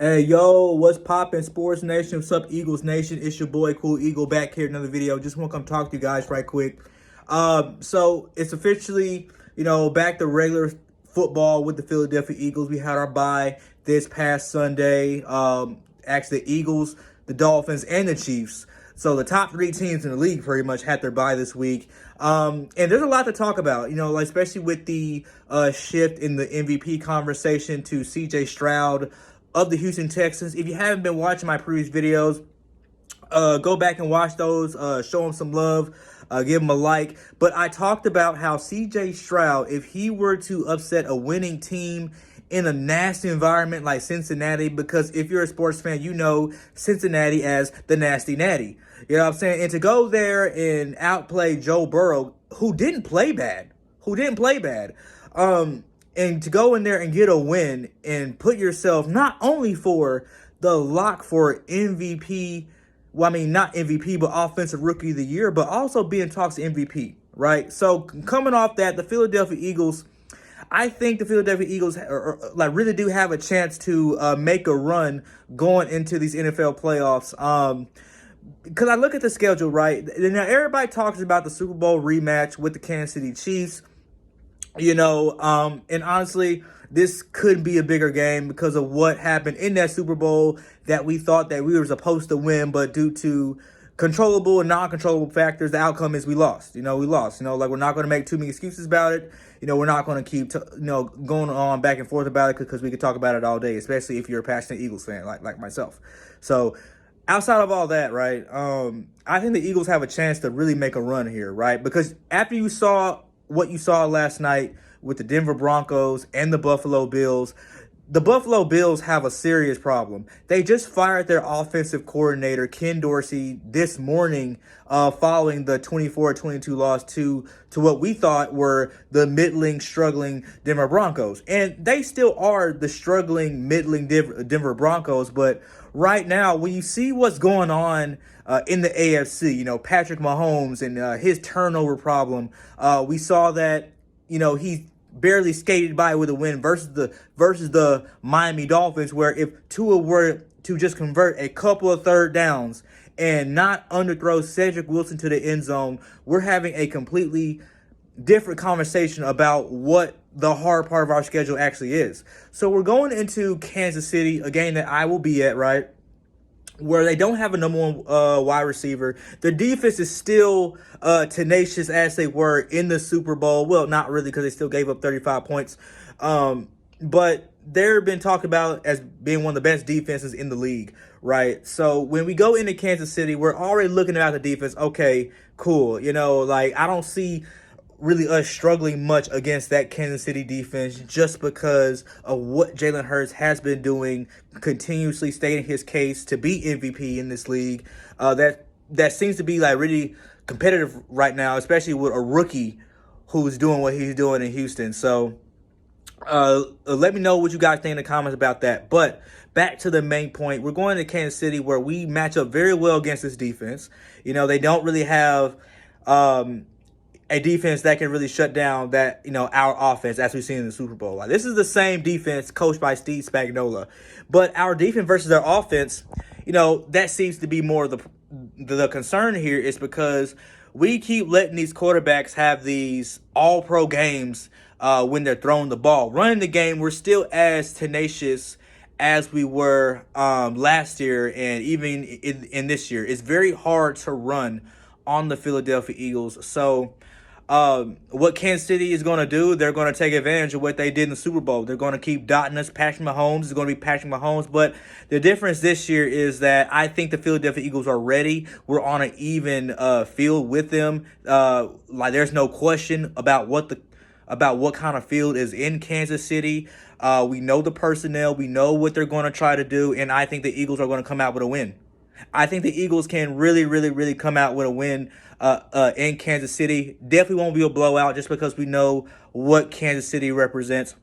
Hey, yo, what's poppin', Sports Nation? What's up, Eagles Nation? It's your boy, Cool Eagle, back here in another video. Just want to come talk to you guys right quick. So it's officially, back to regular football with the Philadelphia Eagles. We had our bye this past Sunday. Actually, the Eagles, the Dolphins, and the Chiefs. So the top three teams in the league pretty much had their bye this week. And there's a lot to talk about, like especially with the shift in the MVP conversation to CJ Stroud of the Houston Texans. If you haven't been watching my previous videos, go back and watch those. Show them some love. Give them a like. But I talked about how CJ Stroud, if he were to upset a winning team in a nasty environment like Cincinnati, because if you're a sports fan, you know Cincinnati as the nasty natty. You know what I'm saying? And to go there and outplay Joe Burrow, who didn't play bad, and to go in there and get a win and put yourself not only for the lock for MVP, well, I mean, not MVP, but Offensive Rookie of the Year, but also being talks MVP, right? So coming off that, the Philadelphia Eagles, I think the Philadelphia Eagles really do have a chance to make a run going into these NFL playoffs. Because I look at the schedule, right? Now, everybody talks about the Super Bowl rematch with the Kansas City Chiefs. And honestly, this could be a bigger game because of what happened in that Super Bowl that we thought that we were supposed to win, but due to controllable and non-controllable factors, the outcome is we lost. We lost. Like, we're not going to make too many excuses about it. We're not going to keep, going on back and forth about it because we could talk about it all day, especially if you're a passionate Eagles fan like myself. So, outside of all that, right, I think the Eagles have a chance to really make a run here, right? Because after you saw what you saw last night with the Denver Broncos and the Buffalo Bills have a serious problem. They just fired their offensive coordinator, Ken Dorsey, this morning following the 24-22 loss to what we thought were the middling, struggling Denver Broncos. And they still are the struggling, middling Denver Broncos. But right now, when you see what's going on in the AFC, Patrick Mahomes and his turnover problem, we saw that, he barely skated by with a win versus the Miami Dolphins, where if Tua were to just convert a couple of third downs and not underthrow Cedric Wilson to the end zone, we're having a completely different conversation about what the hard part of our schedule actually is. So we're going into Kansas City, a game that I will be at, right, where they don't have a number one wide receiver. The defense is still tenacious as they were in the Super Bowl. Well, not really, because they still gave up 35 points. But they've been talked about as being one of the best defenses in the league, right? So when we go into Kansas City, we're already looking at the defense. Okay, cool. I don't see really us struggling much against that Kansas City defense just because of what Jalen Hurts has been doing, continuously stating his case to be MVP in this league. That seems to be really competitive right now, especially with a rookie who's doing what he's doing in Houston. So let me know what you guys think in the comments about that. But back to the main point, we're going to Kansas City where we match up very well against this defense. They don't really have a defense that can really shut down that, our offense as we've seen in the Super Bowl. This is the same defense coached by Steve Spagnuolo. But our defense versus their offense, that seems to be more the concern here, is because we keep letting these quarterbacks have these all-pro games when they're throwing the ball. Running the game, we're still as tenacious as we were last year and even in this year. It's very hard to run on the Philadelphia Eagles. So what Kansas City is going to do, they're going to take advantage of what they did in the Super Bowl. They're going to keep dotting us. Patrick Mahomes is going to be Patrick Mahomes. But the difference this year is that I think the Philadelphia Eagles are ready. We're on an even field with them. There's no question about what kind of field is in Kansas City. We know the personnel. We know what they're going to try to do. And I think the Eagles are going to come out with a win. I think the Eagles can really, really, really come out with a win in Kansas City. Definitely won't be a blowout just because we know what Kansas City represents,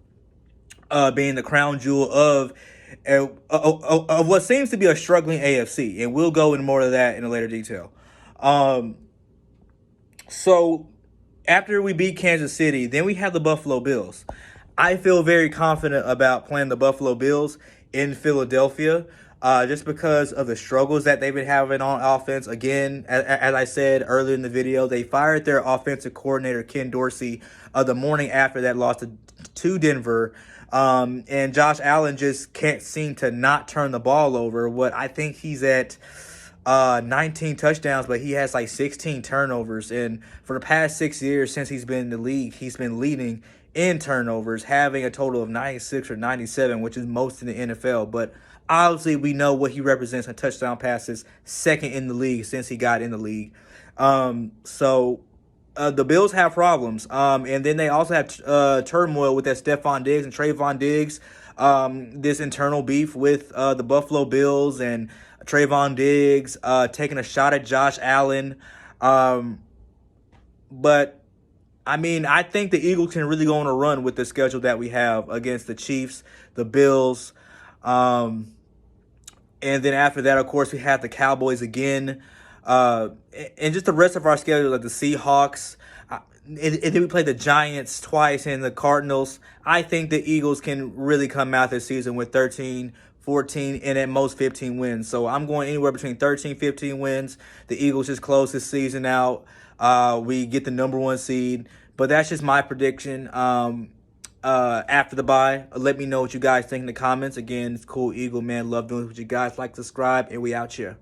being the crown jewel of what seems to be a struggling AFC. And we'll go into more of that in a later detail. So after we beat Kansas City, then we have the Buffalo Bills. I feel very confident about playing the Buffalo Bills. in Philadelphia, just because of the struggles that they've been having on offense. Again, as I said earlier in the video, they fired their offensive coordinator, Ken Dorsey, the morning after that loss to Denver. And Josh Allen just can't seem to not turn the ball over. What I think he's at 19 touchdowns, but he has like 16 turnovers. And for the past 6 years since he's been in the league, he's been leading in turnovers, having a total of 96 or 97, which is most in the NFL. But obviously, we know what he represents in touchdown passes, second in the league since he got in the league. So the Bills have problems. And then they also have turmoil with that Stephon Diggs and Trayvon Diggs. This internal beef with the Buffalo Bills and Trayvon Diggs taking a shot at Josh Allen. But I mean, I think the Eagles can really go on a run with the schedule that we have against the Chiefs, the Bills. And then after that, of course, we have the Cowboys again. And just the rest of our schedule, like the Seahawks. And then we play the Giants twice and the Cardinals. I think the Eagles can really come out this season with 13, 14, and at most 15 wins. So I'm going anywhere between 13, 15 wins. The Eagles just close this season out. We get the number 1 seed. But that's just my prediction after the bye. Let me know what you guys think in the comments. Again, it's Cool Eagle, man. Love doing it with you guys. Like, subscribe, and we out here.